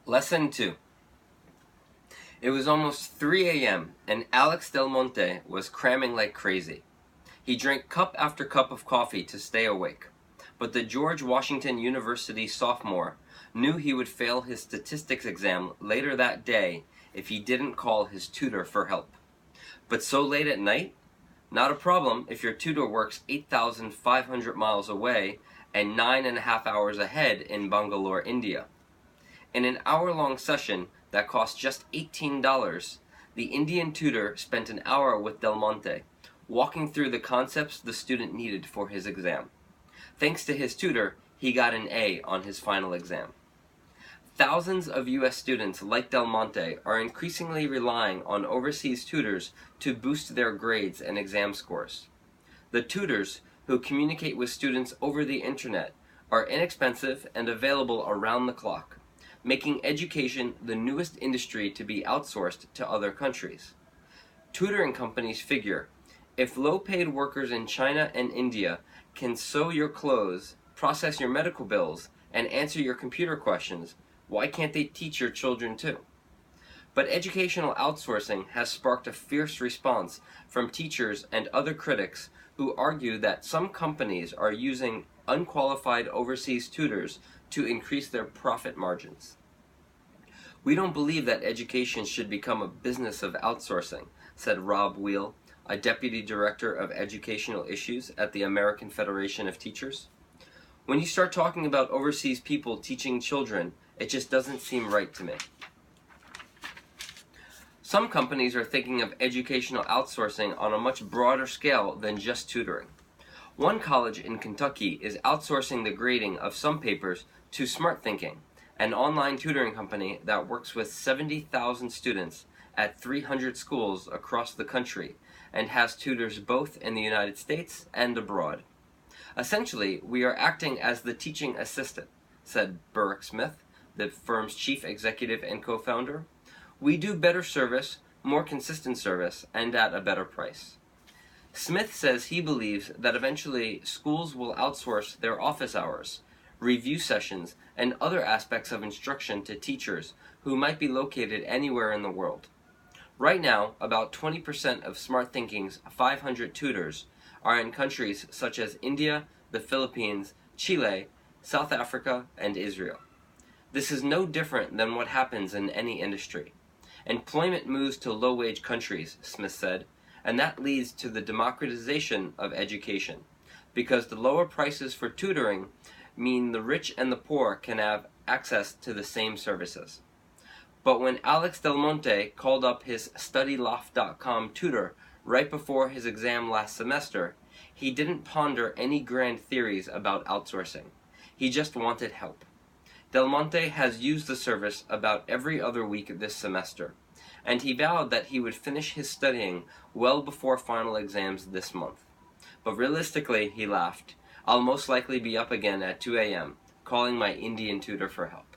Lesson 2. It was almost 3 a.m. and Alex Del Monte was cramming like crazy. He drank cup after cup of coffee to stay awake, but the George Washington University sophomore knew he would fail his statistics exam later that day if he didn't call his tutor for help. But so late at night? Not a problem if your tutor works 8,500 miles away and 9.5 hours ahead in Bangalore, India. In an hour-long session that cost just $18, the Indian tutor spent an hour with Del Monte, walking through the concepts the student needed for his exam. Thanks to his tutor, he got an A on his final exam. Thousands of U.S. students like Del Monte are increasingly relying on overseas tutors to boost their grades and exam scores. The tutors, who communicate with students over the internet, are inexpensive and available around the clock, making education the newest industry to be outsourced to other countries. Tutoring companies figure, if low-paid workers in China and India can sew your clothes, process your medical bills, and answer your computer questions, why can't they teach your children too? But educational outsourcing has sparked a fierce response from teachers and other critics who argue that some companies are using unqualified overseas tutors to increase their profit margins. We don't believe that education should become a business of outsourcing, said Rob Weil, a deputy director of educational issues at the American Federation of Teachers. When you start talking about overseas people teaching children, it just doesn't seem right to me. Some companies are thinking of educational outsourcing on a much broader scale than just tutoring. One college in Kentucky is outsourcing the grading of some papers to Smart Thinking, an online tutoring company that works with 70,000 students at 300 schools across the country and has tutors both in the United States and abroad. Essentially, we are acting as the teaching assistant, said Burrick Smith, the firm's chief executive and co-founder. We do better service, more consistent service, and at a better price. Smith says he believes that eventually schools will outsource their office hours, review sessions, and other aspects of instruction to teachers who might be located anywhere in the world. Right now, about 20% of Smart Thinking's 500 tutors are in countries such as India, the Philippines, Chile, South Africa, and Israel. This is no different than what happens in any industry. Employment moves to low-wage countries, Smith said, and that leads to the democratization of education, because the lower prices for tutoring mean the rich and the poor can have access to the same services. But when Alex Del Monte called up his StudyLoft.com tutor right before his exam last semester, he didn't ponder any grand theories about outsourcing. He just wanted help. Del Monte has used the service about every other week this semester, and he vowed that he would finish his studying well before final exams this month. But realistically, he laughed, I'll most likely be up again at 2 a.m., calling my Indian tutor for help.